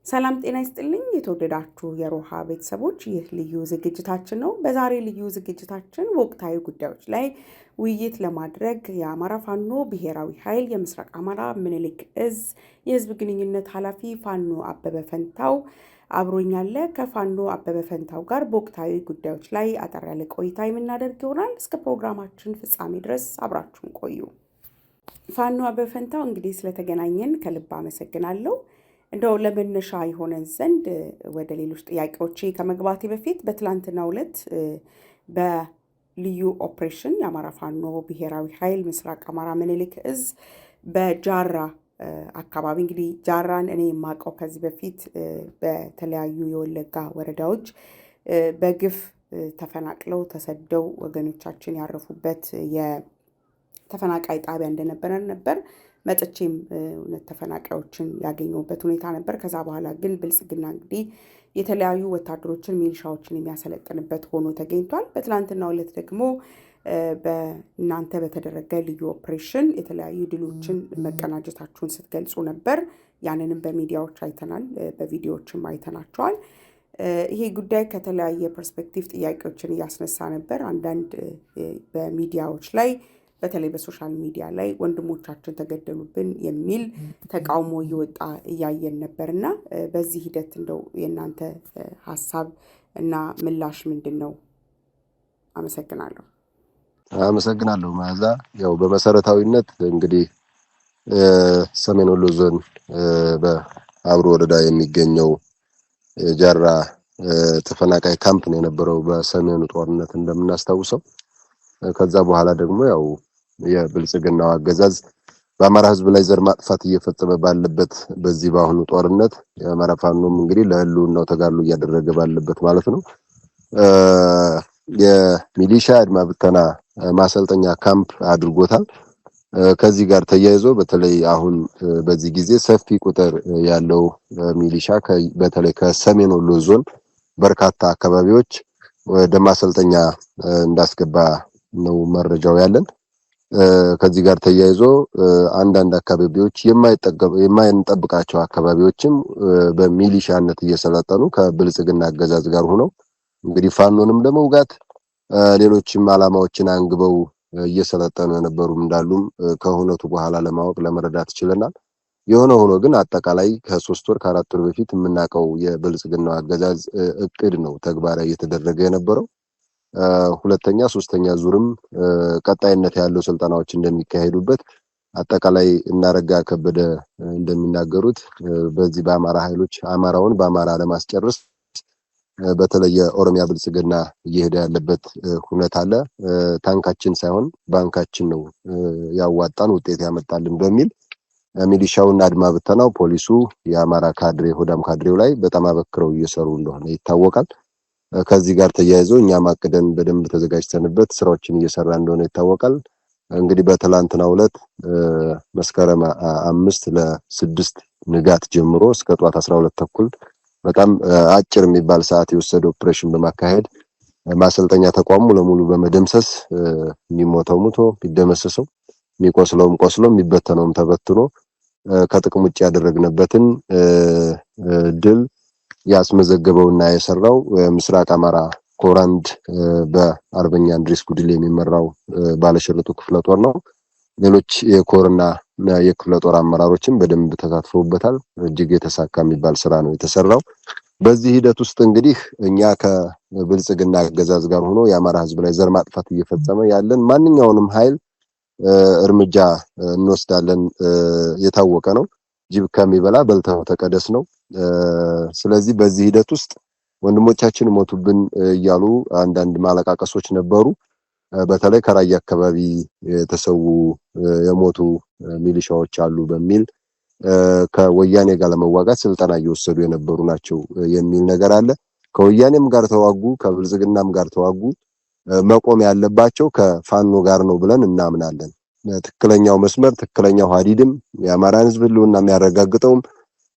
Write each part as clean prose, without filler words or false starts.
ሰላም ጤና ይስጥልኝ የተወደዳችሁ የሮሃ ቤተሰቦች፣ ይህ ልዩ ዝግጅታችን ነው። በዛሬ ልዩ ዝግጅታችን ወቅታዊ ጉዳዮች ላይ ውይይት ለማድረግ የአማራ ፋኖ ብሔራዊ ኃይል የምስራቅ አማራ ምኒልክ እዝ የህዝብ ግንኙነት ኃላፊ ፋኖ አበበ ፈንታው አብሮኛለ። ከፋኖ አበበ ፈንታው ጋር በወቅታዊ ጉዳዮች ላይ አጠር ያለ ቆይታ የምናደርግ ይሆናል። እስከ ፕሮግራማችን ፍጻሜ ድረስ አብራችሁን ቆዩ። ፋኖ አበበ ፈንታው እንግዲህ ስለተገናኘን ከልብ አመሰግናለሁ። እንደው ለመነሻ የሆነን ዘንድ ወደ ሌሎች ጥያቄዎች ከመግባቴ በፊት በትላንትናው ዕለት በልዩ ኦፕሬሽን የአማራ ፋኖ ብሔራዊ ኃይል ምስራቅ አማራ ምኒልክ እዝ በጃራ አካባቢ እንግዲህ ጃራን እኔ የማውቀው ከዚህ በፊት በተለያዩ የወለጋ ወረዳዎች በግፍ ተፈናቅለው ተሰደው ወገኖቻችን ያረፉበት የተፈናቃይ ጣቢያ እንደነበረ ነበር። መጥቼም ተፈናቃዮችን ያገኘሁበት ሁኔታ ነበር። ከዛ በኋላ ግን ብልጽግና እንግዲህ የተለያዩ ወታደሮችን ሚሊሻዎችን የሚያሰለጥንበት ሆኖ ተገኝቷል። በትላንትናው ዕለት ደግሞ በእናንተ በተደረገ ልዩ ኦፕሬሽን የተለያዩ ድሎችን መቀናጀታችሁን ስትገልጹ ነበር። ያንንም በሚዲያዎች አይተናል፣ በቪዲዮዎችም አይተናቸዋል። ይሄ ጉዳይ ከተለያየ ፐርስፔክቲቭ ጥያቄዎችን እያስነሳ ነበር። አንዳንድ በሚዲያዎች ላይ በተለይ በሶሻል ሚዲያ ላይ ወንድሞቻችን ተገደሉብን የሚል ተቃውሞ እየወጣ እያየን ነበርና በዚህ ሂደት እንደው የእናንተ ሀሳብ እና ምላሽ ምንድን ነው? አመሰግናለሁ። መዓዛ። ያው በመሰረታዊነት እንግዲህ ሰሜን ወሎ ዞን በአብሮ ወረዳ የሚገኘው ጃራ ተፈናቃይ ካምፕ ነው የነበረው በሰሜኑ ጦርነት እንደምናስታውሰው። ከዛ በኋላ ደግሞ ያው የብልጽግናው አገዛዝ በአማራ ህዝብ ላይ ዘር ማጥፋት እየፈጸመ ባለበት በዚህ በአሁኑ ጦርነት የአማራ ፋኖም እንግዲህ ለህልውናው ተጋድሎ እያደረገ ባለበት ማለት ነው የሚሊሻ አድማ ብተና ማሰልጠኛ ካምፕ አድርጎታል። ከዚህ ጋር ተያይዞ በተለይ አሁን በዚህ ጊዜ ሰፊ ቁጥር ያለው ሚሊሻ በተለይ ከሰሜን ወሎ ዞን በርካታ አካባቢዎች ወደ ማሰልጠኛ እንዳስገባ ነው መረጃው ያለን። ከዚህ ጋር ተያይዞ አንዳንድ አካባቢዎች የማይጠብቃቸው አካባቢዎችም በሚሊሻነት እየሰለጠኑ ከብልጽግና አገዛዝ ጋር ሆነው እንግዲህ ፋኖንም ለመውጋት ሌሎችም ዓላማዎችን አንግበው እየሰለጠኑ የነበሩም እንዳሉም ከሁነቱ በኋላ ለመረዳት ችለናል። የሆነ ሆኖ ግን አጠቃላይ ከ3 ወር ከ4 ወር በፊት የምናውቀው የብልጽግናው አገዛዝ እቅድ ነው ተግባራዊ እየተደረገ የነበረው። ሁለተኛ ሶስተኛ ዙርም ቀጣይነት ያለው ስልጠናዎች እንደሚካሄዱበት አጠቃላይ እናረጋ ከበደ እንደሚናገሩት በዚህ በአማራ ኃይሎች አማራውን በአማራ ለማስጨረስ በተለየ ኦሮሚያ ብልጽግና እየሄደ ያለበት ሁኔታ አለ። ታንካችን ሳይሆን ባንካችን ነው ያዋጣን ውጤት ያመጣልን በሚል ሚሊሻውና አድማ ብተናው ፖሊሱ የአማራ ካድሬ ሆዳም ካድሬው ላይ በጣም አበክረው እየሰሩ እንደሆነ ይታወቃል። ከዚህ ጋር ተያይዞ እኛም አቅደን በደንብ ተዘጋጅተንበት ስራዎችን እየሰራ እንደሆነ ይታወቃል። እንግዲህ በትላንትናው ዕለት መስከረም 5 ለ6 ንጋት ጀምሮ እስከ ጧት 12 ተኩል በጣም አጭር የሚባል ሰዓት የወሰደ ኦፕሬሽን በማካሄድ ማሰልጠኛ ተቋሙ ለሙሉ በመደምሰስ የሚሞተው ሞቶ የሚደመሰሰው የሚቆስለውም ቆስሎ የሚበተነውም ተበትኖ ከጥቅም ውጭ ያደረግነበትን ድል ያስመዘገበውና የሰራው ምስራቅ አማራ ኮራንድ በአርበኛ እንድሪስ ጉድል የሚመራው ባለሽርጡ ክፍለ ጦር ነው። ሌሎች የኮርና የክፍለ ጦር አመራሮችም በደንብ ተሳትፈውበታል። እጅግ የተሳካ የሚባል ስራ ነው የተሰራው። በዚህ ሂደት ውስጥ እንግዲህ እኛ ከብልጽግና አገዛዝ ጋር ሆኖ የአማራ ህዝብ ላይ ዘር ማጥፋት እየፈጸመ ያለን ማንኛውንም ኃይል እርምጃ እንወስዳለን የታወቀ ነው። ጅብ ከሚበላ በልተው ተቀደስ ነው። ስለዚህ በዚህ ሂደት ውስጥ ወንድሞቻችን ሞቱብን እያሉ አንዳንድ ማለቃቀሶች ነበሩ። በተለይ ከራያ አካባቢ የተሰዉ የሞቱ ሚሊሻዎች አሉ በሚል ከወያኔ ጋር ለመዋጋት ስልጠና እየወሰዱ የነበሩ ናቸው የሚል ነገር አለ። ከወያኔም ጋር ተዋጉ፣ ከብልጽግናም ጋር ተዋጉ፣ መቆም ያለባቸው ከፋኖ ጋር ነው ብለን እናምናለን። ትክክለኛው መስመር ትክክለኛው ሀዲድም የአማራን ህዝብ ህልውና የሚያረጋግጠውም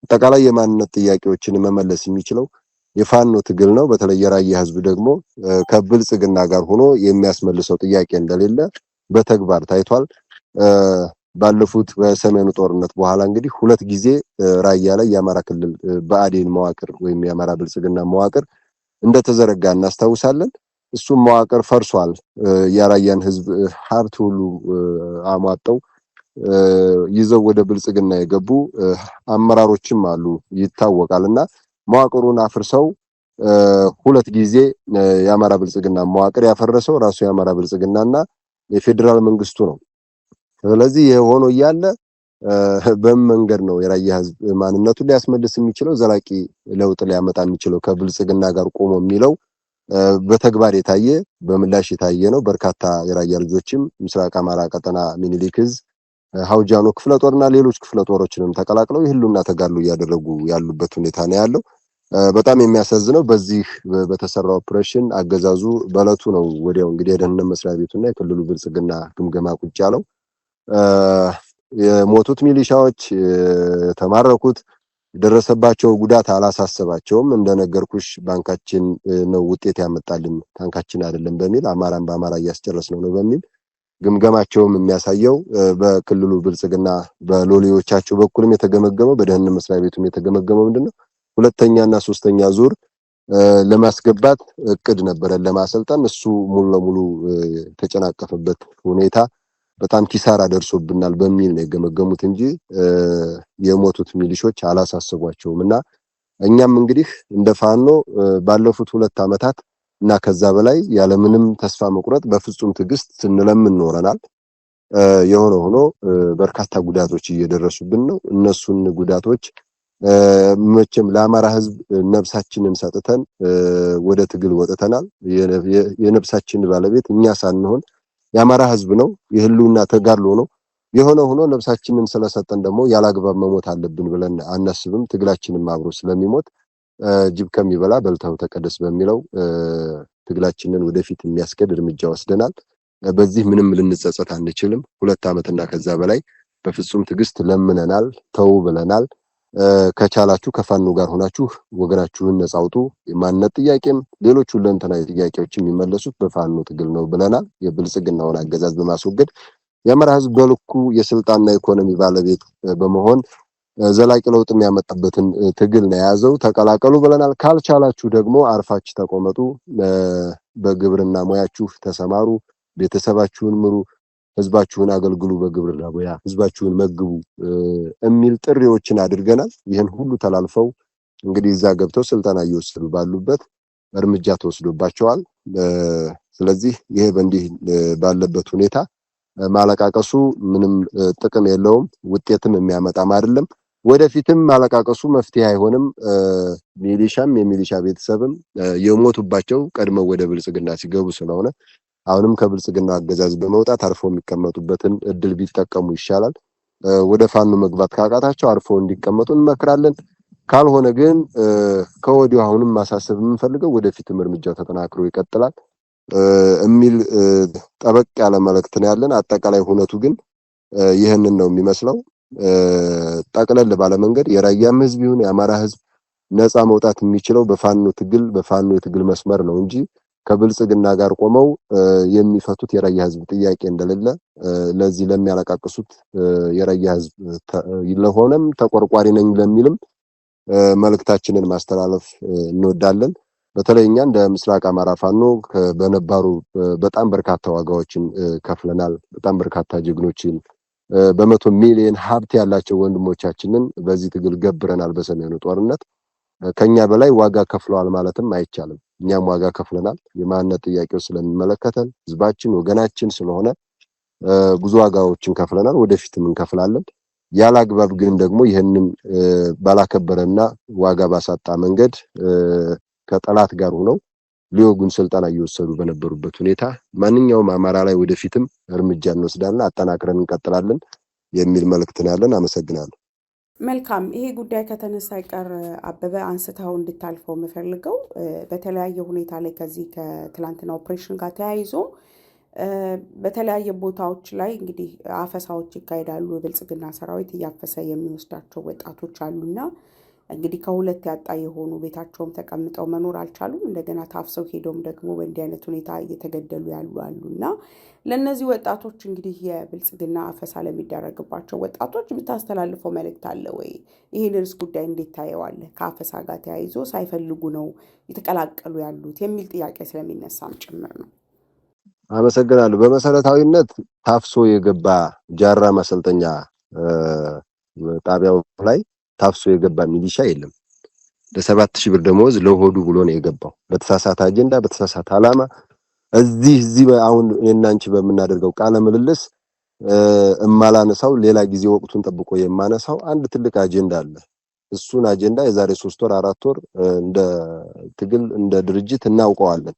አጠቃላይ የማንነት ጥያቄዎችን መመለስ የሚችለው የፋኖ ትግል ነው። በተለይ የራያ ህዝብ ደግሞ ከብልጽግና ጋር ሆኖ የሚያስመልሰው ጥያቄ እንደሌለ በተግባር ታይቷል። ባለፉት በሰሜኑ ጦርነት በኋላ እንግዲህ ሁለት ጊዜ ራያ ላይ የአማራ ክልል ብአዴን መዋቅር ወይም የአማራ ብልጽግና መዋቅር እንደተዘረጋ እናስታውሳለን። እሱም መዋቅር ፈርሷል። የራያን ህዝብ ሀብት ሁሉ አሟጠው ይዘው ወደ ብልጽግና የገቡ አመራሮችም አሉ ይታወቃልና መዋቅሩን አፍርሰው ሁለት ጊዜ የአማራ ብልጽግና መዋቅር ያፈረሰው ራሱ የአማራ ብልጽግናና የፌደራል መንግስቱ ነው። ስለዚህ ይሄ ሆኖ እያለ በመንገድ ነው የራያ ህዝብ ማንነቱን ሊያስመልስ የሚችለው ዘላቂ ለውጥ ሊያመጣ የሚችለው ከብልጽግና ጋር ቆሞ የሚለው በተግባር የታየ በምላሽ የታየ ነው። በርካታ የራያ ልጆችም ምስራቅ አማራ ቀጠና ሚኒሊክ ዕዝ ሀውጃኖ ክፍለ ጦርና ሌሎች ክፍለ ጦሮችንም ተቀላቅለው የህልውና ተጋድሎ እያደረጉ ያሉበት ሁኔታ ነው ያለው። በጣም የሚያሳዝነው በዚህ በተሰራው ኦፕሬሽን አገዛዙ በለቱ ነው ወዲያው እንግዲህ የደህንነት መስሪያ ቤቱና የክልሉ ብልጽግና ግምገማ ቁጭ ያለው። የሞቱት ሚሊሻዎች የተማረኩት ደረሰባቸው ጉዳት አላሳሰባቸውም። እንደነገርኩሽ ባንካችን ነው ውጤት ያመጣልን ታንካችን አይደለም በሚል አማራን በአማራ እያስጨረስነው ነው በሚል ግምገማቸውም የሚያሳየው በክልሉ ብልጽግና በሎሌዎቻቸው በኩልም የተገመገመው በደህንነት መስሪያ ቤቱም የተገመገመው ምንድነው ሁለተኛና ሶስተኛ ዙር ለማስገባት እቅድ ነበረ ለማሰልጠን እሱ ሙሉ ለሙሉ ተጨናቀፈበት ሁኔታ በጣም ኪሳራ ደርሶብናል በሚል ነው የገመገሙት እንጂ የሞቱት ሚሊሾች አላሳሰቧቸውምና እኛም እንግዲህ እንደ ፋኖ ባለፉት 2 ዓመታት እና ከዛ በላይ ያለምንም ተስፋ መቁረጥ በፍጹም ትዕግስት ስንለምን ኖረናል። የሆነ ሆኖ በርካታ ጉዳቶች እየደረሱብን ነው። እነሱን ጉዳቶች መቼም ለአማራ ህዝብ ነፍሳችንን ሰጥተን ወደ ትግል ወጥተናል። የነፍሳችን ባለቤት እኛ ሳንሆን የአማራ ህዝብ ነው። የህልውና ተጋድሎ ነው። የሆነ ሆኖ ነፍሳችንን ስለሰጠን ደግሞ ያላግባብ መሞት አለብን ብለን አናስብም። ትግላችንም አብሮ ስለሚሞት ጅብ ከሚበላ በልተው ተቀደስ በሚለው ትግላችንን ወደፊት የሚያስገድ እርምጃ ወስደናል። በዚህ ምንም ልንጸጸት አንችልም። 2 ዓመትና ከዛ በላይ በፍጹም ትዕግስት ለምነናል፣ ተው ብለናል። ከቻላችሁ ከፋኖ ጋር ሆናችሁ ወገናችሁን ነፃ አውጡ። የማንነት ጥያቄም ሌሎች ሁለንተናዊ ጥያቄዎች የሚመለሱት በፋኖ ትግል ነው ብለናል። የብልጽግናውን አገዛዝ በማስወገድ የአማራ ህዝብ በልኩ የስልጣንና ኢኮኖሚ ባለቤት በመሆን ዘላቂ ለውጥ የሚያመጣበትን ትግል ነው የያዘው። ተቀላቀሉ ብለናል። ካልቻላችሁ ደግሞ አርፋችሁ ተቆመጡ፣ በግብርና ሙያችሁ ተሰማሩ፣ ቤተሰባችሁን ምሩ፣ ህዝባችሁን አገልግሉ፣ በግብርና ሙያ ህዝባችሁን መግቡ የሚል ጥሪዎችን አድርገናል። ይህን ሁሉ ተላልፈው እንግዲህ እዛ ገብተው ስልጠና እየወሰዱ ባሉበት እርምጃ ተወስዶባቸዋል። ስለዚህ ይሄ በእንዲህ ባለበት ሁኔታ ማለቃቀሱ ምንም ጥቅም የለውም፣ ውጤትም የሚያመጣም አይደለም። ወደፊትም ማለቃቀሱ መፍትሄ አይሆንም። ሚሊሻም የሚሊሻ ቤተሰብም የሞቱባቸው ቀድመው ወደ ብልጽግና ሲገቡ ስለሆነ አሁንም ከብልጽግና አገዛዝ በመውጣት አርፎ የሚቀመጡበትን እድል ቢጠቀሙ ይሻላል። ወደ ፋኖ መግባት ካቃታቸው አርፎ እንዲቀመጡ እንመክራለን። ካልሆነ ግን ከወዲሁ አሁንም ማሳሰብ የምንፈልገው ወደፊትም እርምጃው ተጠናክሮ ይቀጥላል የሚል ጠበቅ ያለ መልእክት ነው ያለን። አጠቃላይ ሁነቱ ግን ይህንን ነው የሚመስለው። ጠቅለል ባለ መንገድ የራያም ህዝብ ይሁን የአማራ ህዝብ ነፃ መውጣት የሚችለው በፋኖ ትግል በፋኖ የትግል መስመር ነው እንጂ ከብልጽግና ጋር ቆመው የሚፈቱት የራያ ህዝብ ጥያቄ እንደሌለ ለዚህ ለሚያለቃቅሱት የራያ ህዝብ ለሆነም ተቆርቋሪ ነኝ ለሚልም መልእክታችንን ማስተላለፍ እንወዳለን። በተለይ እኛ እንደ ምስራቅ አማራ ፋኖ በነባሩ በጣም በርካታ ዋጋዎችን ከፍለናል። በጣም በርካታ ጀግኖችን በመቶ ሚሊዮን ሀብት ያላቸው ወንድሞቻችንን በዚህ ትግል ገብረናል። በሰሜኑ ጦርነት ከኛ በላይ ዋጋ ከፍለዋል ማለትም አይቻልም። እኛም ዋጋ ከፍለናል። የማንነት ጥያቄው ስለሚመለከተን ህዝባችን ወገናችን ስለሆነ ብዙ ዋጋዎችን ከፍለናል፣ ወደፊትም እንከፍላለን። ያላግባብ ግን ደግሞ ይህንን ባላከበረና ዋጋ ባሳጣ መንገድ ከጠላት ጋር ሆነው ሊወጉን ስልጣን እየወሰዱ በነበሩበት ሁኔታ ማንኛውም አማራ ላይ ወደፊትም እርምጃ እንወስዳለን፣ አጠናክረን እንቀጥላለን የሚል መልእክት ነው ያለን። አመሰግናለሁ። መልካም። ይሄ ጉዳይ ከተነሳ አይቀር አበበ አንስተው እንድታልፈው የምፈልገው በተለያየ ሁኔታ ላይ ከዚህ ከትላንትና ኦፕሬሽን ጋር ተያይዞ በተለያየ ቦታዎች ላይ እንግዲህ አፈሳዎች ይካሄዳሉ። የብልጽግና ሰራዊት እያፈሰ የሚወስዳቸው ወጣቶች አሉና እንግዲህ ከሁለት ያጣ የሆኑ ቤታቸውም ተቀምጠው መኖር አልቻሉም። እንደገና ታፍሰው ሄደውም ደግሞ በእንዲህ አይነት ሁኔታ እየተገደሉ ያሉ አሉ እና ለእነዚህ ወጣቶች እንግዲህ የብልጽግና አፈሳ ለሚደረግባቸው ወጣቶች የምታስተላልፈው መልእክት አለ ወይ? ይህንንስ ጉዳይ እንዴት ታየዋለህ? ከአፈሳ ጋር ተያይዞ ሳይፈልጉ ነው የተቀላቀሉ ያሉት የሚል ጥያቄ ስለሚነሳም ጭምር ነው። አመሰግናለሁ። በመሰረታዊነት ታፍሶ የገባ ጃራ ማሰልጠኛ ጣቢያው ላይ ታፍሶ የገባ ሚሊሻ የለም። ለ7000 ብር ደሞዝ ለሆዱ ብሎ ነው የገባው። በተሳሳተ አጀንዳ በተሳሳተ ዓላማ እዚህ አሁን የናንቺ በመናደርገው ቃለ ምልልስ እማላነሳው ሌላ ጊዜ ወቅቱን ጠብቆ የማነሳው አንድ ትልቅ አጀንዳ አለ። እሱን አጀንዳ የዛሬ 3 ወር 4 ወር እንደ ትግል እንደ ድርጅት እናውቀዋለን።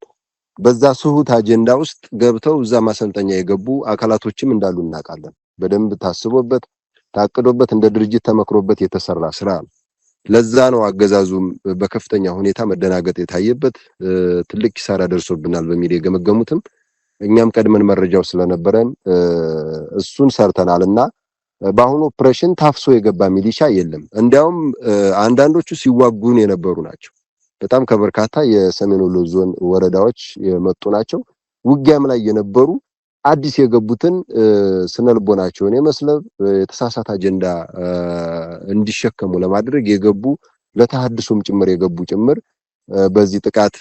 በዛ ስሁት አጀንዳ ውስጥ ገብተው እዛ ማሰልጠኛ የገቡ አካላቶችም እንዳሉ እናውቃለን። በደንብ ታስቦበት ታቅዶበት እንደ ድርጅት ተመክሮበት የተሰራ ስራ ነው። ለዛ ነው አገዛዙም በከፍተኛ ሁኔታ መደናገጥ የታየበት ትልቅ ኪሳራ ደርሶብናል በሚል የገመገሙትም እኛም ቀድመን መረጃው ስለነበረን እሱን ሰርተናልና በአሁኑ ኦፕሬሽን ታፍሶ የገባ ሚሊሻ የለም። እንዲያውም አንዳንዶቹ ሲዋጉን የነበሩ ናቸው። በጣም ከበርካታ የሰሜን ወሎ ዞን ወረዳዎች የመጡ ናቸው። ውጊያም ላይ የነበሩ አዲስ የገቡትን ስነልቦናቸውን የመስለብ የተሳሳተ አጀንዳ እንዲሸከሙ ለማድረግ የገቡ ለተሐድሶም ጭምር የገቡ ጭምር በዚህ ጥቃት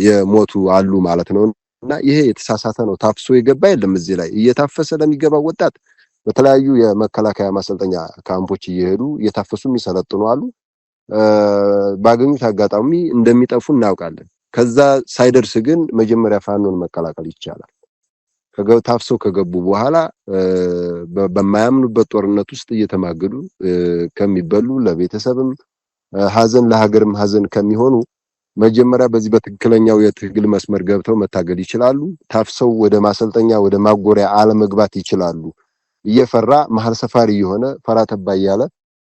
የሞቱ አሉ ማለት ነውና ይሄ የተሳሳተ ነው። ታፍሶ የገባ የለም። እዚህ ላይ እየታፈሰ ለሚገባው ወጣት በተለያዩ የመከላከያ ማሰልጠኛ ካምፖች እየሄዱ እየታፈሱም ይሰለጥኑ አሉ። ባገኙት አጋጣሚ እንደሚጠፉ እናውቃለን። ከዛ ሳይደርስ ግን መጀመሪያ ፋኖን መቀላቀል ይቻላል። ታፍሰው ከገቡ በኋላ በማያምኑበት ጦርነት ውስጥ እየተማገዱ ከሚበሉ ለቤተሰብም ሀዘን ለሀገርም ሀዘን ከሚሆኑ መጀመሪያ በዚህ በትክክለኛው የትግል መስመር ገብተው መታገል ይችላሉ። ታፍሰው ወደ ማሰልጠኛ ወደ ማጎሪያ አለመግባት ይችላሉ። እየፈራ መሐል ሰፋሪ የሆነ ፈራተባ ያለ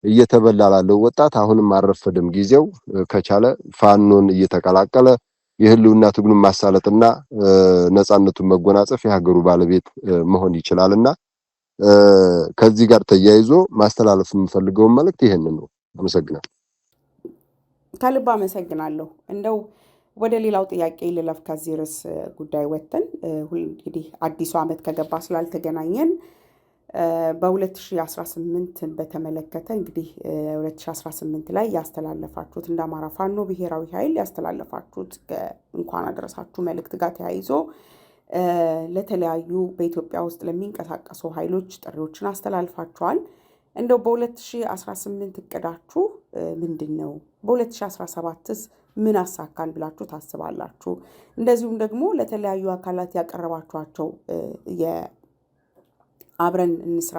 እየተበላላለው ወጣት አሁንም አረፈደም ጊዜው ከቻለ ፋኖን እየተቀላቀለ የህልውና ትግሉን ማሳለጥና ነፃነቱን መጎናጸፍ የሀገሩ ባለቤት መሆን ይችላልና ከዚህ ጋር ተያይዞ ማስተላለፍ የምፈልገው መልእክት ይሄንን ነው። አመሰግናለሁ። ከልብ አመሰግናለሁ። እንደው ወደ ሌላው ጥያቄ ልለፍ። ከዚህ ርዕስ ጉዳይ ወጥተን እንግዲህ አዲሱ ዓመት ከገባ ስላልተገናኘን በ2018 በተመለከተ እንግዲህ 2018 ላይ ያስተላለፋችሁት እንደ አማራ ፋኖ ብሔራዊ ኃይል ያስተላለፋችሁት እንኳን አደረሳችሁ መልእክት ጋር ተያይዞ ለተለያዩ በኢትዮጵያ ውስጥ ለሚንቀሳቀሱ ኃይሎች ጥሪዎችን አስተላልፋችኋል። እንደው በ2018 እቅዳችሁ ምንድነው? በ2017ስ ምን አሳካን ብላችሁ ታስባላችሁ? እንደዚሁም ደግሞ ለተለያዩ አካላት ያቀረባችኋቸው አብረን እንስራ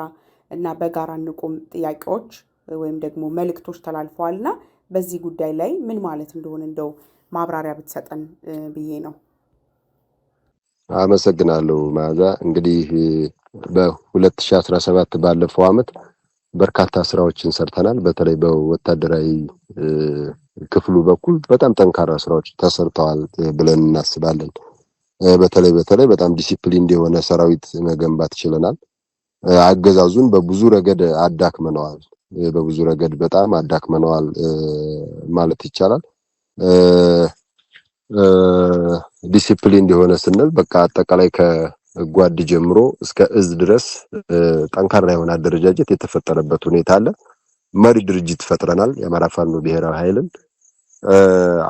እና በጋራ እንቆም ጥያቄዎች ወይም ደግሞ መልእክቶች ተላልፈዋልና በዚህ ጉዳይ ላይ ምን ማለት እንደሆነ እንደው ማብራሪያ ብትሰጠን ብዬ ነው። አመሰግናለሁ ማዛ። እንግዲህ በ2017 ባለፈው ዓመት በርካታ ስራዎችን ሰርተናል። በተለይ በወታደራዊ ክፍሉ በኩል በጣም ጠንካራ ስራዎች ተሰርተዋል ብለን እናስባለን። በተለይ በጣም ዲሲፕሊን የሆነ ሰራዊት መገንባት ችለናል። አገዛዙን በብዙ ረገድ አዳክመነዋል። በብዙ ረገድ በጣም አዳክመነዋል ማለት ይቻላል። ዲሲፕሊን የሆነ ስንል በቃ አጠቃላይ ከጓድ ጀምሮ እስከ እዝ ድረስ ጠንካራ የሆነ አደረጃጀት የተፈጠረበት ሁኔታ አለ። መሪ ድርጅት ፈጥረናል። የአማራ ፋኖ ብሔራዊ ኃይልን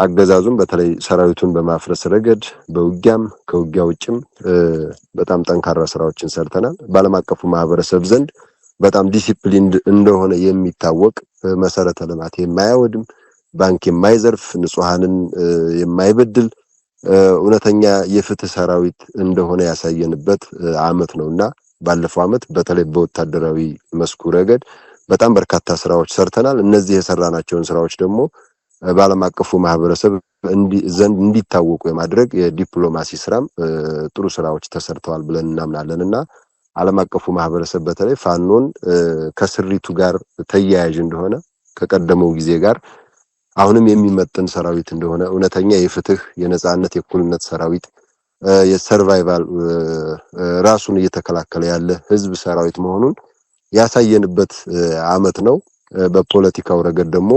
አገዛዙን በተለይ ሰራዊቱን በማፍረስ ረገድ በውጊያም ከውጊያ ውጭም በጣም ጠንካራ ስራዎችን ሰርተናል። በዓለም አቀፉ ማህበረሰብ ዘንድ በጣም ዲሲፕሊንድ እንደሆነ የሚታወቅ መሰረተ ልማት የማያወድም ባንክ የማይዘርፍ ንጹሃንን የማይበድል እውነተኛ የፍትህ ሰራዊት እንደሆነ ያሳየንበት አመት ነውና ባለፈው አመት በተለይ በወታደራዊ መስኩ ረገድ በጣም በርካታ ስራዎች ሰርተናል። እነዚህ የሰራናቸውን ስራዎች ደግሞ በዓለም አቀፉ ማህበረሰብ ዘንድ እንዲታወቁ የማድረግ የዲፕሎማሲ ስራም ጥሩ ስራዎች ተሰርተዋል ብለን እናምናለንና ዓለም አቀፉ ማህበረሰብ በተለይ ፋኖን ከስሪቱ ጋር ተያያዥ እንደሆነ ከቀደመው ጊዜ ጋር አሁንም የሚመጥን ሰራዊት እንደሆነ እውነተኛ የፍትህ የነጻነት የእኩልነት ሰራዊት የሰርቫይቫል ራሱን እየተከላከለ ያለ ህዝብ ሰራዊት መሆኑን ያሳየንበት አመት ነው። በፖለቲካው ረገድ ደግሞ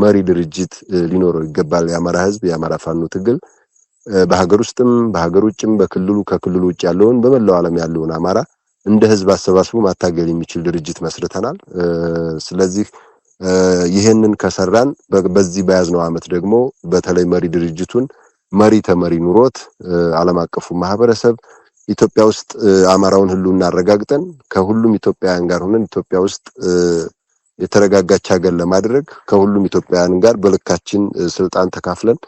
መሪ ድርጅት ሊኖረው ይገባል። የአማራ ህዝብ የአማራ ፋኖ ትግል በሀገር ውስጥም በሀገር ውጭም በክልሉ ከክልሉ ውጭ ያለውን በመላው ዓለም ያለውን አማራ እንደ ህዝብ አሰባስቦ ማታገል የሚችል ድርጅት መስርተናል። ስለዚህ ይሄንን ከሰራን በዚህ በያዝነው ዓመት ደግሞ በተለይ መሪ ድርጅቱን መሪ ተመሪ ኑሮት ዓለም አቀፉ ማህበረሰብ ኢትዮጵያ ውስጥ አማራውን ህልውና አረጋግጠን ከሁሉም ኢትዮጵያውያን ጋር ሆነን ኢትዮጵያ ውስጥ የተረጋጋች ሀገር ለማድረግ ከሁሉም ኢትዮጵያውያን ጋር በልካችን ስልጣን ተካፍለን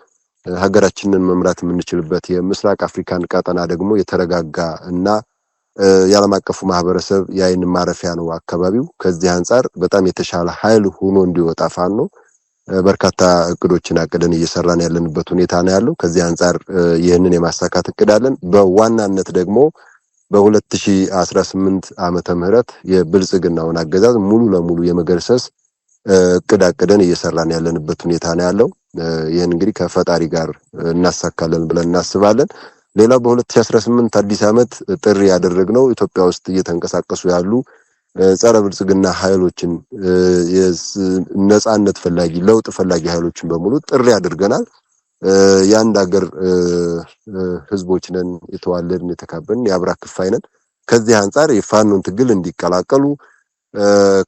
ሀገራችንን መምራት የምንችልበት የምስራቅ አፍሪካን ቀጠና ደግሞ የተረጋጋ እና የዓለም አቀፉ ማህበረሰብ የአይን ማረፊያ ነው አካባቢው። ከዚህ አንፃር በጣም የተሻለ ኃይል ሆኖ እንዲወጣ ፋኖ በርካታ እቅዶችን አቅደን እየሰራን ያለንበት ሁኔታ ነው ያለው። ከዚህ አንፃር ይህንን የማሳካት እቅድ አለን። በዋናነት ደግሞ በ2018 ዓመተ ምህረት የብልጽግናውን አገዛዝ ሙሉ ለሙሉ የመገርሰስ እቅድ አቅደን እየሰራን ያለንበት ሁኔታ ነው ያለው። ይሄን እንግዲህ ከፈጣሪ ጋር እናሳካለን ብለን እናስባለን። ሌላው በ2018 አዲስ ዓመት ጥሪ ያደረግነው ኢትዮጵያ ውስጥ እየተንቀሳቀሱ ያሉ ጸረ ብልጽግና ኃይሎችን ነጻነት ፈላጊ ለውጥ ፈላጊ ኃይሎችን በሙሉ ጥሪ አድርገናል። የአንድ ሀገር ህዝቦች ነን፣ የተዋለድን የተካበርን የአብራክ ክፋይ ነን። ከዚህ አንፃር የፋኖን ትግል እንዲቀላቀሉ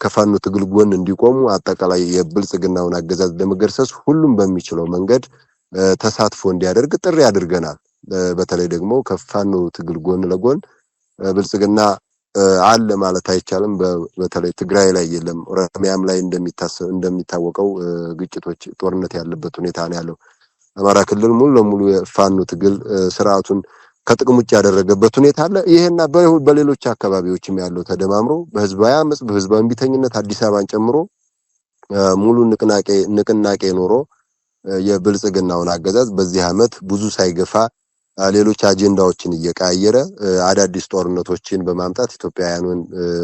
ከፋኖ ትግል ጎን እንዲቆሙ አጠቃላይ የብልጽግናውን አገዛዝ ለመገርሰስ ሁሉም በሚችለው መንገድ ተሳትፎ እንዲያደርግ ጥሪ አድርገናል። በተለይ ደግሞ ከፋኖ ትግል ጎን ለጎን ብልጽግና አለ ማለት አይቻልም። በተለይ ትግራይ ላይ የለም፣ ኦሮሚያም ላይ እንደሚታወቀው ግጭቶች ጦርነት ያለበት ሁኔታ ነው ያለው። አማራ ክልል ሙሉ ለሙሉ የፋኖ ትግል ስርዓቱን ከጥቅም ውጭ ያደረገበት ሁኔታ አለ። ይሄና በሌሎች አካባቢዎችም ያለው ተደማምሮ በህዝባዊ አመጽ በህዝባዊ ቢተኝነት አዲስ አበባን ጨምሮ ሙሉ ንቅናቄ ኖሮ የብልጽግናውን አገዛዝ በዚህ ዓመት ብዙ ሳይገፋ ሌሎች አጀንዳዎችን እየቀያየረ አዳዲስ ጦርነቶችን በማምጣት ኢትዮጵያውያንን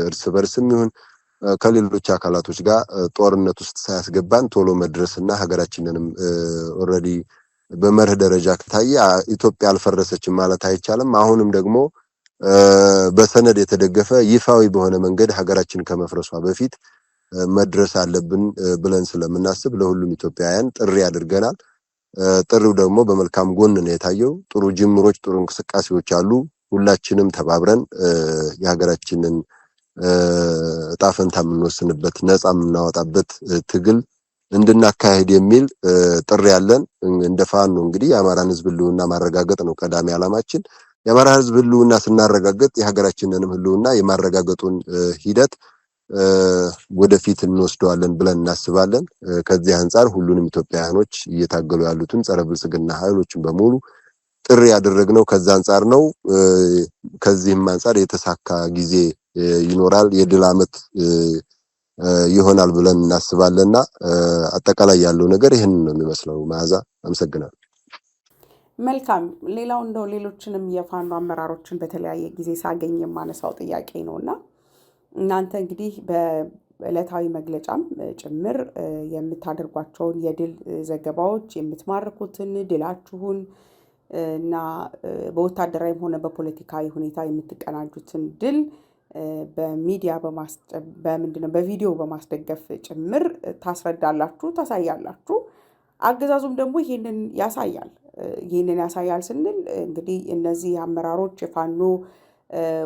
እርስ በርስም ይሁን ከሌሎች አካላቶች ጋር ጦርነት ውስጥ ሳያስገባን ቶሎ መድረስና ሀገራችንንም ኦሬዲ በመርህ ደረጃ ከታየ ኢትዮጵያ አልፈረሰችም ማለት አይቻልም። አሁንም ደግሞ በሰነድ የተደገፈ ይፋዊ በሆነ መንገድ ሀገራችን ከመፍረሷ በፊት መድረስ አለብን ብለን ስለምናስብ ለሁሉም ኢትዮጵያውያን ጥሪ አድርገናል። ጥሪው ደግሞ በመልካም ጎን ነው የታየው። ጥሩ ጅምሮች፣ ጥሩ እንቅስቃሴዎች አሉ። ሁላችንም ተባብረን የሀገራችንን ዕጣ ፈንታ የምንወስንበት ነፃ የምናወጣበት ትግል እንድናካሄድ የሚል ጥሪ ያለን እንደ ፋኖ እንግዲህ የአማራን ህዝብ ህልውና ማረጋገጥ ነው ቀዳሚ ዓላማችን። የአማራ ህዝብ ህልውና ስናረጋግጥ የሀገራችንንም ህልውና የማረጋገጡን ሂደት ወደፊት እንወስደዋለን ብለን እናስባለን። ከዚህ አንፃር ሁሉንም ኢትዮጵያውያኖች እየታገሉ ያሉትን ጸረ ብልጽግና ኃይሎችን በሙሉ ጥሪ ያደረግነው ከዛ አንፃር ነው። ከዚህም አንፃር የተሳካ ጊዜ ይኖራል፣ የድል ዓመት ይሆናል ብለን እናስባለንና አጠቃላይ ያለው ነገር ይሄንን ነው የሚመስለው። መዓዛ አመሰግናለሁ። መልካም። ሌላው እንደው ሌሎችንም የፋኖ አመራሮችን በተለያየ ጊዜ ሳገኝ የማነሳው ጥያቄ ነውና እናንተ እንግዲህ በዕለታዊ መግለጫም ጭምር የምታደርጓቸውን የድል ዘገባዎች የምትማርኩትን ድላችሁን እና በወታደራዊም ሆነ በፖለቲካዊ ሁኔታ የምትቀናጁትን ድል በሚዲያ በቪዲዮ በማስደገፍ ጭምር ታስረዳላችሁ፣ ታሳያላችሁ። አገዛዙም ደግሞ ይሄንን ያሳያል። ይሄንን ያሳያል ስንል እንግዲህ እነዚህ አመራሮች የፋኖ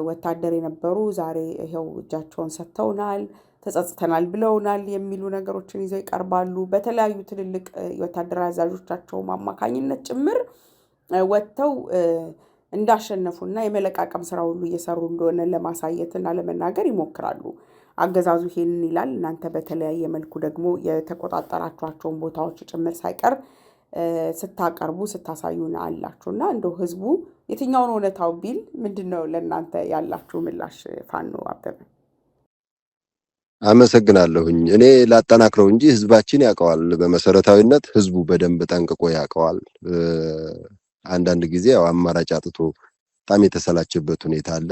ወታደር የነበሩ ዛሬ ይሄው እጃቸውን ሰጥተውናል፣ ተጸጽተናል ብለውናል የሚሉ ነገሮችን ይዘው ይቀርባሉ። በተለያዩ ትልልቅ የወታደራዊ አዛዦቻቸው አማካኝነት ጭምር ወጥተው እንዳሸነፉና የመለቃቀም ስራ ሁሉ እየሰሩ እንደሆነ ለማሳየትና ለመናገር ይሞክራሉ። አገዛዙ ይሄንን ይላል። እናንተ በተለያየ መልኩ ደግሞ የተቆጣጠራችኋቸውን ቦታዎች ጭምር ሳይቀር ስታቀርቡ ስታሳዩን አላችሁና እንደው ህዝቡ የትኛውን እውነታው ቢል ምንድነው ለእናንተ ያላችሁ ምላሽ? ፋኖ አበበ አመሰግናለሁኝ። እኔ ላጠናክረው እንጂ ህዝባችን ያውቀዋል። በመሰረታዊነት ህዝቡ በደንብ ጠንቅቆ ያውቀዋል። አንዳንድ ጊዜ ያው አማራጭ አጥቶ በጣም የተሰላቸበት ሁኔታ አለ።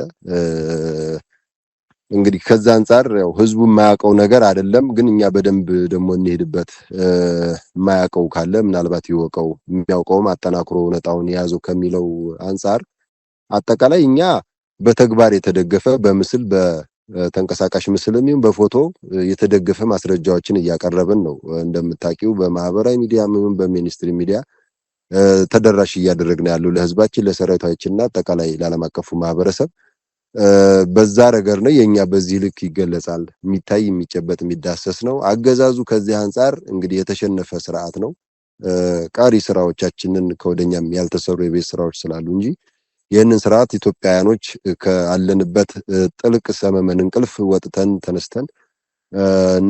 እንግዲህ ከዛ አንፃር ያው ህዝቡ የማያውቀው ነገር አይደለም፣ ግን እኛ በደንብ ደግሞ እንሄድበት። የማያውቀው ካለ ምናልባት ይወቀው፣ የሚያውቀውም አጠናክሮ እውነታውን የያዘው ከሚለው አንፃር አጠቃላይ እኛ በተግባር የተደገፈ በምስል በተንቀሳቃሽ ምስልም ይሁን በፎቶ የተደገፈ ማስረጃዎችን እያቀረብን ነው። እንደምታውቂው በማህበራዊ ሚዲያም ይሁን በሚኒስትሪ ሚዲያ ተደራሽ እያደረግን ያለው ለህዝባችን፣ ለሰራዊታችንና አጠቃላይ ለዓለም አቀፉ ማህበረሰብ በዛ ነገር ነው። የኛ በዚህ ልክ ይገለጻል። የሚታይ የሚጨበጥ የሚዳሰስ ነው። አገዛዙ ከዚህ አንፃር እንግዲህ የተሸነፈ ስርዓት ነው። ቀሪ ስራዎቻችንን ከወደኛም ያልተሰሩ የቤት ስራዎች ስላሉ እንጂ ይህንን ስርዓት ኢትዮጵያውያኖች ካለንበት ጥልቅ ሰመመን እንቅልፍ ወጥተን ተነስተን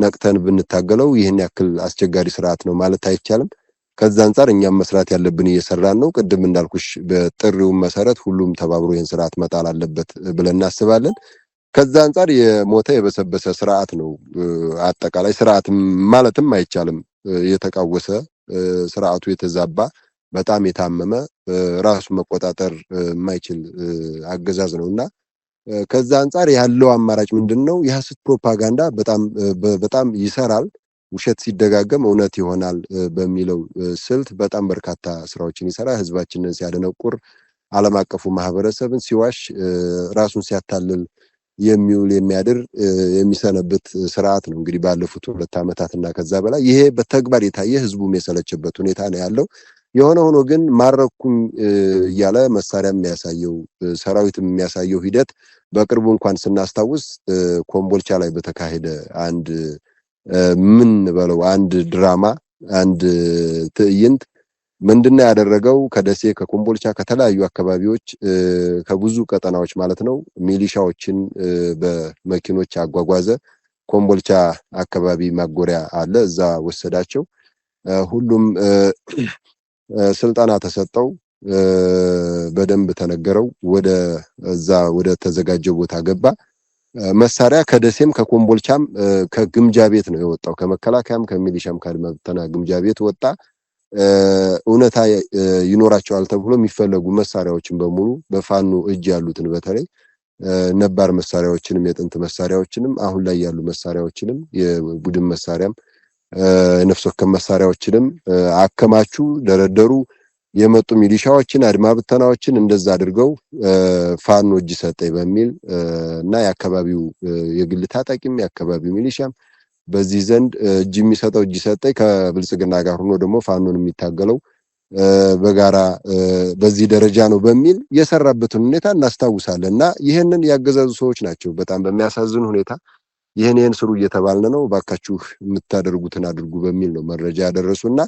ነቅተን ብንታገለው ይህን ያክል አስቸጋሪ ስርዓት ነው ማለት አይቻልም። ከዛ አንፃር እኛም መስራት ያለብን እየሰራን ነው። ቅድም እንዳልኩሽ በጥሪው መሰረት ሁሉም ተባብሮ ይህን ስርዓት መጣል አለበት ብለን እናስባለን። ከዛ አንፃር የሞተ የበሰበሰ ስርዓት ነው። አጠቃላይ ስርዓት ማለትም አይቻልም። የተቃወሰ ስርዓቱ የተዛባ በጣም የታመመ ራሱ መቆጣጠር የማይችል አገዛዝ ነውና ከዛ አንፃር ያለው አማራጭ ምንድነው? የሐሰት ፕሮፓጋንዳ በጣም ይሰራል። ውሸት ሲደጋገም እውነት ይሆናል በሚለው ስልት በጣም በርካታ ስራዎችን ይሰራ። ህዝባችንን ሲያደነቁር፣ ዓለም አቀፉ ማህበረሰብን ሲዋሽ፣ ራሱን ሲያታልል የሚውል የሚያድር የሚሰነብት ስርዓት ነው። እንግዲህ ባለፉት 2 ዓመታትና ከዛ በላይ ይሄ በተግባር የታየ ህዝቡም የሰለቸበት ሁኔታ ነው ያለው። የሆነ ሆኖ ግን ማረኩኝ እያለ መሳሪያ የሚያሳየው ሰራዊት የሚያሳየው ሂደት በቅርቡ እንኳን ስናስታውስ ኮምቦልቻ ላይ በተካሄደ አንድ አንድ ድራማ አንድ ትዕይንት ምንድነው ያደረገው? ከደሴ ከኮምቦልቻ ከተለያዩ አካባቢዎች ከብዙ ቀጠናዎች ማለት ነው ሚሊሻዎችን በመኪኖች አጓጓዘ። ኮምቦልቻ አካባቢ ማጎሪያ አለ፣ እዛ ወሰዳቸው። ሁሉም ስልጠና ተሰጠው፣ በደንብ ተነገረው። ወደ ተዘጋጀው ቦታ ገባ። መሳሪያ ከደሴም ከኮምቦልቻም ከግምጃ ቤት ነው የወጣው። ከመከላከያም ከሚሊሻም ከአድማ ግምጃ ቤት ወጣ። እውነታ ይኖራቸዋል ተብሎ የሚፈለጉ መሳሪያዎችን በሙሉ በፋኖ እጅ ያሉትን በተለይ ነባር መሳሪያዎችንም የጥንት መሳሪያዎችንም አሁን ላይ ያሉ መሳሪያዎችንም የቡድን መሳሪያም የነፍስ ወከፍ መሳሪያዎችንም አከማቹ፣ ደረደሩ። የመጡ ሚሊሻዎችን አድማ ብተናዎችን እንደዛ አድርገው ፋኖ እጅ ሰጠኝ በሚል እና የአካባቢው የግል ታጣቂም የአካባቢው ሚሊሻም በዚህ ዘንድ እጅ የሚሰጠው እጅ ሰጠኝ ከብልጽግና ጋር ሆኖ ደግሞ ፋኖን የሚታገለው በጋራ በዚህ ደረጃ ነው በሚል የሰራበትን ሁኔታ እናስታውሳለን። እና ይሄንን ያገዛዙ ሰዎች ናቸው በጣም በሚያሳዝን ሁኔታ ይሄን ስሩ እየተባልን ነው፣ ባካችሁ የምታደርጉትን አድርጉ በሚል ነው መረጃ ያደረሱና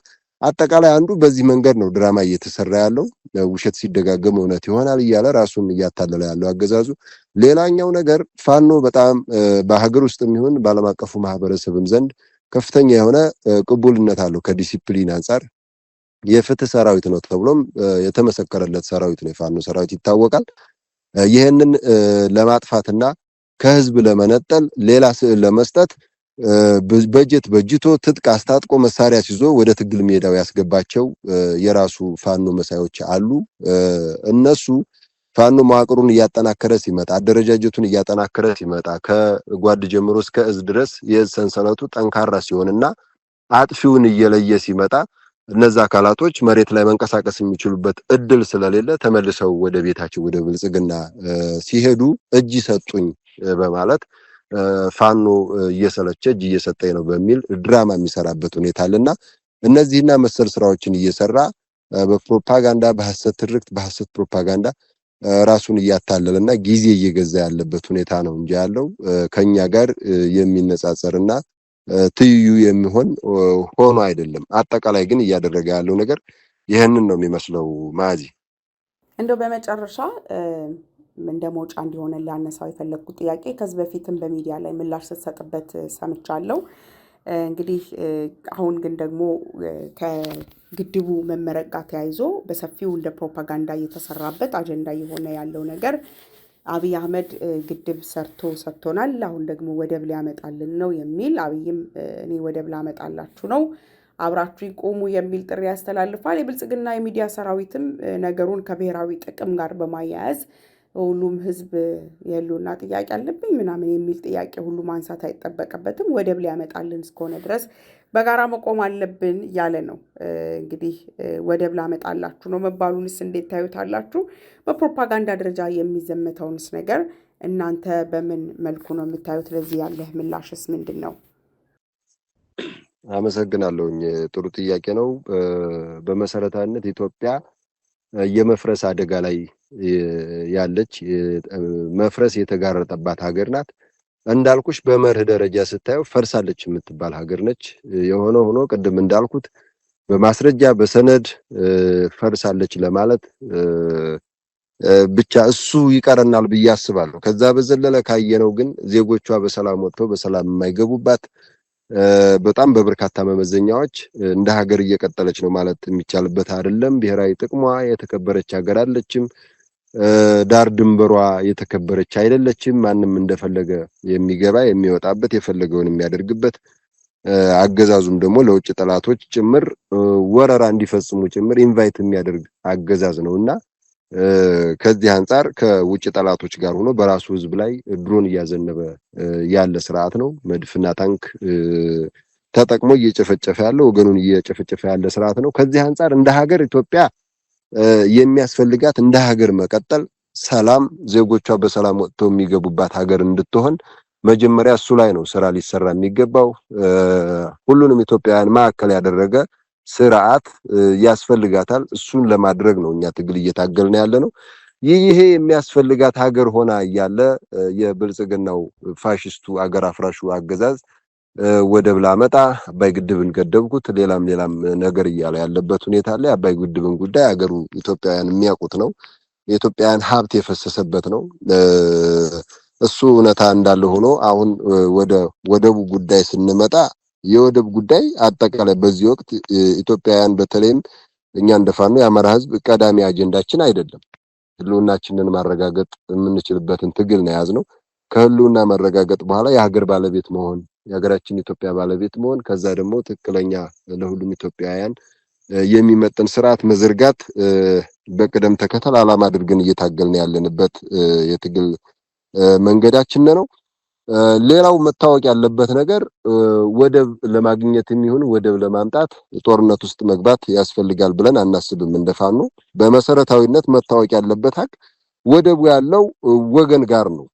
አጠቃላይ አንዱ በዚህ መንገድ ነው ድራማ እየተሰራ ያለው። ውሸት ሲደጋገም እውነት ይሆናል እያለ ራሱን እያታለለ ያለው አገዛዙ። ሌላኛው ነገር ፋኖ በጣም በሀገር ውስጥም ይሁን በዓለም አቀፉ ማህበረሰብም ዘንድ ከፍተኛ የሆነ ቅቡልነት አለው። ከዲሲፕሊን አንፃር የፍትህ ሰራዊት ነው ተብሎም የተመሰከረለት ሰራዊት ነው የፋኖ ሰራዊት ይታወቃል። ይሄንን ለማጥፋትና ከህዝብ ለመነጠል ሌላ ስዕል ለመስጠት በጀት በጅቶ ትጥቅ አስታጥቆ መሳሪያ ሲዞ ወደ ትግል ሜዳው ያስገባቸው የራሱ ፋኖ መሳዮች አሉ። እነሱ ፋኖ መዋቅሩን እያጠናከረ ሲመጣ አደረጃጀቱን እያጠናከረ ሲመጣ ከጓድ ጀምሮ እስከ እዝ ድረስ የእዝ ሰንሰለቱ ጠንካራ ሲሆንና አጥፊውን እየለየ ሲመጣ እነዛ አካላቶች መሬት ላይ መንቀሳቀስ የሚችሉበት እድል ስለሌለ ተመልሰው ወደ ቤታቸው ወደ ብልጽግና ሲሄዱ እጅ ሰጡኝ በማለት ፋኖ እየሰለቸ እጅ እየሰጠኝ ነው በሚል ድራማ የሚሰራበት ሁኔታ አለና እነዚህና መሰል ስራዎችን እየሰራ በፕሮፓጋንዳ በሐሰት ትርክት በሐሰት ፕሮፓጋንዳ ራሱን እያታለለና ጊዜ እየገዛ ያለበት ሁኔታ ነው እንጂ ያለው ከኛ ጋር የሚነጻጸርና ትይዩ የሚሆን ሆኖ አይደለም። አጠቃላይ ግን እያደረገ ያለው ነገር ይሄንን ነው የሚመስለው። ማዚ እንደው በመጨረሻ እንደ መውጫ እንዲሆነ ላነሳው የፈለኩት ጥያቄ ከዚህ በፊትም በሚዲያ ላይ ምላሽ ስትሰጥበት ሰምቻለሁ። እንግዲህ አሁን ግን ደግሞ ከግድቡ መመረቅ ጋር ተያይዞ በሰፊው እንደ ፕሮፓጋንዳ እየተሰራበት አጀንዳ የሆነ ያለው ነገር አብይ አህመድ ግድብ ሰርቶ ሰጥቶናል፣ አሁን ደግሞ ወደብ ሊያመጣልን ነው የሚል አብይም እኔ ወደብ ላመጣላችሁ ነው አብራችሁ ይቆሙ የሚል ጥሪ ያስተላልፋል። የብልጽግና የሚዲያ ሰራዊትም ነገሩን ከብሔራዊ ጥቅም ጋር በማያያዝ ሁሉም ህዝብ የህልውና ጥያቄ አለብኝ ምናምን የሚል ጥያቄ ሁሉ ማንሳት አይጠበቅበትም፣ ወደብ ሊያመጣልን እስከሆነ ድረስ በጋራ መቆም አለብን ያለ ነው። እንግዲህ ወደብ ላመጣላችሁ ነው መባሉንስ እንዴት ታዩታላችሁ? በፕሮፓጋንዳ ደረጃ የሚዘመተውንስ ነገር እናንተ በምን መልኩ ነው የምታዩት? ለዚህ ያለህ ምላሽስ ምንድን ነው? አመሰግናለሁኝ። ጥሩ ጥያቄ ነው። በመሰረታዊነት ኢትዮጵያ የመፍረስ አደጋ ላይ ያለች መፍረስ የተጋረጠባት ሀገር ናት። እንዳልኩሽ በመርህ ደረጃ ስታየው ፈርሳለች የምትባል ሀገር ነች። የሆነ ሆኖ ቅድም እንዳልኩት በማስረጃ በሰነድ ፈርሳለች ለማለት ብቻ እሱ ይቀረናል ብዬ አስባለሁ። ከዛ በዘለለ ካየነው ግን ዜጎቿ በሰላም ወጥተው በሰላም የማይገቡባት በጣም በበርካታ መመዘኛዎች እንደ ሀገር እየቀጠለች ነው ማለት የሚቻልበት አይደለም። ብሔራዊ ጥቅሟ የተከበረች ሀገር አለችም። ዳር ድንበሯ የተከበረች አይደለችም። ማንም እንደፈለገ የሚገባ የሚወጣበት የፈለገውን የሚያደርግበት አገዛዙም ደግሞ ለውጭ ጠላቶች ጭምር ወረራ እንዲፈጽሙ ጭምር ኢንቫይት የሚያደርግ አገዛዝ ነውና ከዚህ አንፃር ከውጭ ጠላቶች ጋር ሆኖ በራሱ ህዝብ ላይ ድሮን እያዘነበ ያለ ስርዓት ነው። መድፍና ታንክ ተጠቅሞ እየጨፈጨፈ ያለ ወገኑን እየጨፈጨፈ ያለ ስርዓት ነው። ከዚህ አንፃር እንደ ሀገር ኢትዮጵያ የሚያስፈልጋት እንደ ሀገር መቀጠል፣ ሰላም፣ ዜጎቿ በሰላም ወጥተው የሚገቡባት ሀገር እንድትሆን መጀመሪያ እሱ ላይ ነው ስራ ሊሰራ የሚገባው። ሁሉንም ኢትዮጵያውያን ማዕከል ያደረገ ስርዓት ያስፈልጋታል። እሱን ለማድረግ ነው እኛ ትግል እየታገልን ያለነው። ይሄ የሚያስፈልጋት ሀገር ሆና እያለ የብልጽግናው ፋሽስቱ አገር አፍራሹ አገዛዝ ወደብ ላመጣ አባይ ግድብን ገደብኩት ሌላም ነገር እያለ ያለበት ሁኔታ አለ። አባይ ግድብን ጉዳይ አገሩ ኢትዮጵያውያን የሚያውቁት ነው። የኢትዮጵያውያን ሀብት የፈሰሰበት ነው። እሱ እውነታ እንዳለ ሆኖ አሁን ወደ ወደቡ ጉዳይ ስንመጣ የወደብ ጉዳይ አጠቃላይ በዚህ ወቅት ኢትዮጵያውያን በተለይም እኛ እንደፋኑ የአማራ ህዝብ ቀዳሚ አጀንዳችን አይደለም። ህልውናችንን ማረጋገጥ የምንችልበትን ትግል ነው ያዝነው። ከህልውና ማረጋገጥ በኋላ የሀገር ባለቤት መሆን፣ የሀገራችን ኢትዮጵያ ባለቤት መሆን፣ ከዛ ደግሞ ትክክለኛ ለሁሉም ኢትዮጵያውያን የሚመጥን ስርዓት መዘርጋት በቅደም ተከተል ዓላማ አድርገን እየታገልን ያለንበት የትግል መንገዳችን ነው። ሌላው መታወቅ ያለበት ነገር ወደብ ለማግኘት የሚሆን ወደብ ለማምጣት ጦርነት ውስጥ መግባት ያስፈልጋል ብለን አናስብም። እንደፋኑ በመሰረታዊነት መታወቅ ያለበት ሀቅ ወደቡ ያለው ወገን ጋር ነው።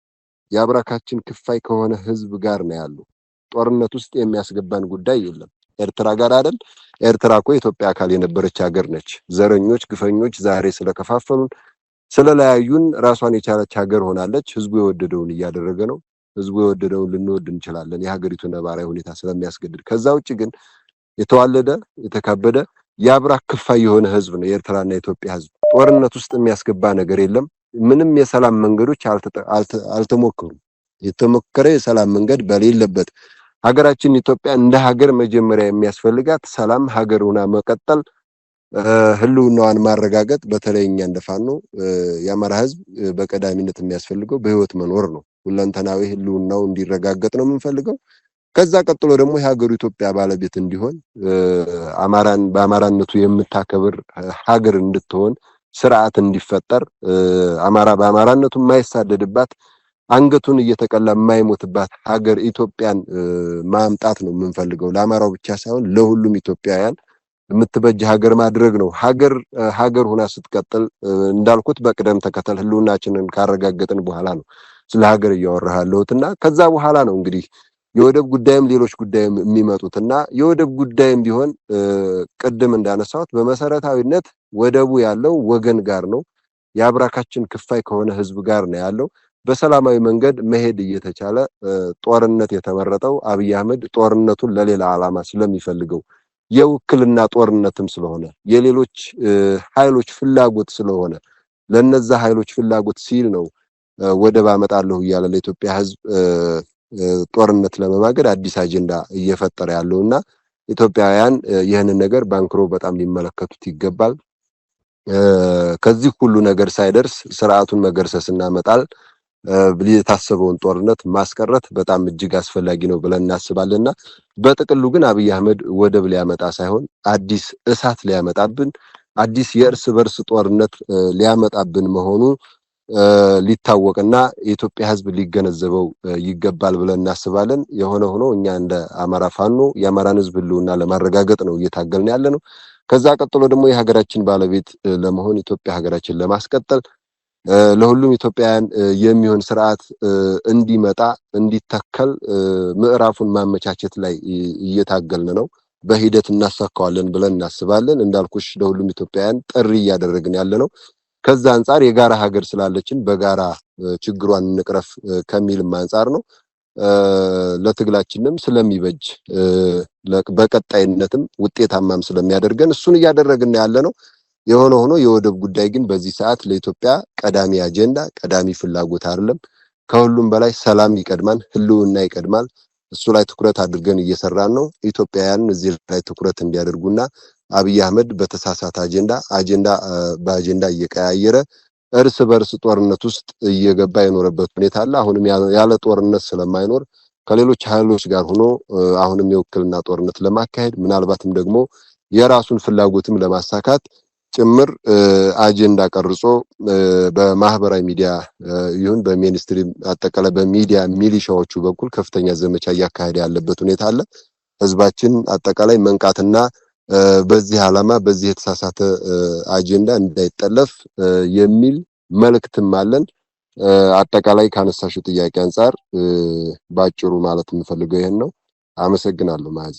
የአብራካችን ክፋይ ከሆነ ህዝብ ጋር ነው ያለው። ጦርነት ውስጥ የሚያስገባን ጉዳይ የለም። ኤርትራ ጋር አይደል? ኤርትራ እኮ የኢትዮጵያ አካል የነበረች ሀገር ነች። ዘረኞች ግፈኞች ዛሬ ስለከፋፈሉን ስለለያዩን ራሷን የቻለች ሀገር ሆናለች። ህዝቡ የወደደውን እያደረገ ነው። ህዝቡ የወደደውን ልንወድ እንችላለን የሀገሪቱ ነባራዊ ሁኔታ ስለሚያስገድድ። ከዛ ውጭ ግን የተዋለደ የተካበደ የአብራክ ክፋይ የሆነ ህዝብ ነው የኤርትራና የኢትዮጵያ ህዝብ። ጦርነት ውስጥ የሚያስገባ ነገር የለም። ምንም የሰላም መንገዶች አልተሞከሩም። የተሞከረ የሰላም መንገድ በሌለበት ሀገራችን ኢትዮጵያ እንደ ሀገር መጀመሪያ የሚያስፈልጋት ሰላም፣ ሀገር ሆና መቀጠል፣ ህልውናዋን ማረጋገጥ። በተለይኛ እንደፋኑ የአማራ ህዝብ በቀዳሚነት የሚያስፈልገው በህይወት መኖር ነው። ሁለንተናዊ ህልውናው እንዲረጋገጥ ነው የምንፈልገው። ከዛ ቀጥሎ ደግሞ የሀገሩ ኢትዮጵያ ባለቤት እንዲሆን አማራን በአማራነቱ የምታከብር ሀገር እንድትሆን ስርዓት እንዲፈጠር አማራ በአማራነቱ የማይሳደድባት አንገቱን እየተቀላ የማይሞትባት ሀገር ኢትዮጵያን ማምጣት ነው የምንፈልገው። ለአማራው ብቻ ሳይሆን ለሁሉም ኢትዮጵያውያን የምትበጅ ሀገር ማድረግ ነው። ሀገር ሆና ስትቀጥል እንዳልኩት በቅደም ተከተል ህልውናችንን ካረጋገጥን በኋላ ነው ስለ ሀገር እያወራሃለሁትና ከዛ በኋላ ነው እንግዲህ የወደብ ጉዳይም ሌሎች ጉዳይም የሚመጡትና የወደብ ጉዳይም ቢሆን ቅድም እንዳነሳሁት በመሰረታዊነት ወደቡ ያለው ወገን ጋር ነው። የአብራካችን ክፋይ ከሆነ ህዝብ ጋር ነው ያለው። በሰላማዊ መንገድ መሄድ እየተቻለ ጦርነት የተመረጠው አብይ አህመድ ጦርነቱን ለሌላ ዓላማ ስለሚፈልገው የውክልና ጦርነትም ስለሆነ የሌሎች ኃይሎች ፍላጎት ስለሆነ ለነዛ ኃይሎች ፍላጎት ሲል ነው ወደብ አመጣለሁ እያለ ለኢትዮጵያ ህዝብ ጦርነት ለመማገድ አዲስ አጀንዳ እየፈጠረ ያለውና ኢትዮጵያውያን ይህንን ነገር ባንክሮ በጣም ሊመለከቱት ይገባል። ከዚህ ሁሉ ነገር ሳይደርስ ስርዓቱን መገርሰስና መጣል የታሰበውን ጦርነት ማስቀረት በጣም እጅግ አስፈላጊ ነው ብለን እናስባለንና በጥቅሉ ግን አብይ አህመድ ወደብ ሊያመጣ ሳይሆን አዲስ እሳት ሊያመጣብን አዲስ የእርስ በርስ ጦርነት ሊያመጣብን መሆኑ ሊታወቅና የኢትዮጵያ ህዝብ ሊገነዘበው ይገባል ብለን እናስባለን። የሆነ ሆኖ እኛ እንደ አማራ ፋኖ የአማራን ህዝብ ህልውና ለማረጋገጥ ነው እየታገልን ያለነው። ከዛ ቀጥሎ ደግሞ የሀገራችን ባለቤት ለመሆን ኢትዮጵያ ሀገራችን ለማስቀጠል ለሁሉም ኢትዮጵያውያን የሚሆን ስርዓት እንዲመጣ እንዲተከል ምዕራፉን ማመቻቸት ላይ እየታገልን ነው። በሂደት እናሳካዋለን ብለን እናስባለን። እንዳልኩሽ ለሁሉም ኢትዮጵያውያን ጥሪ እያደረግን ያለነው ከዛ አንፃር የጋራ ሀገር ስላለችን በጋራ ችግሯን እንቅረፍ ከሚልም አንፃር ነው። ለትግላችንም ስለሚበጅ በቀጣይነትም ውጤታማም ስለሚያደርገን እሱን እያደረግን ያለነው። የሆነ ሆኖ የወደብ ጉዳይ ግን በዚህ ሰዓት ለኢትዮጵያ ቀዳሚ አጀንዳ ቀዳሚ ፍላጎት አይደለም። ከሁሉም በላይ ሰላም ይቀድማል፣ ህልውና ይቀድማል። እሱ ላይ ትኩረት አድርገን እየሰራን ነው። ኢትዮጵያውያን እዚህ ላይ ትኩረት እንዲያደርጉና አብይ አህመድ በተሳሳተ አጀንዳ በአጀንዳ እየቀያየረ እርስ በርስ ጦርነት ውስጥ እየገባ የኖረበት ሁኔታ አለ። አሁንም ያለ ጦርነት ስለማይኖር ከሌሎች ኃይሎች ጋር ሆኖ አሁንም የውክልና ጦርነት ለማካሄድ ምናልባትም ደግሞ የራሱን ፍላጎትም ለማሳካት ጭምር አጀንዳ ቀርጾ በማህበራዊ ሚዲያ ይሁን በሚኒስትሪም አጠቃላይ በሚዲያ ሚሊሻዎቹ በኩል ከፍተኛ ዘመቻ እያካሄደ ያለበት ሁኔታ አለ። ህዝባችን አጠቃላይ መንቃትና በዚህ ዓላማ በዚህ የተሳሳተ አጀንዳ እንዳይጠለፍ የሚል መልእክትም አለን። አጠቃላይ ካነሳሽው ጥያቄ አንፃር ባጭሩ ማለት የምፈልገው ይሄን ነው። አመሰግናለሁ ማዚ።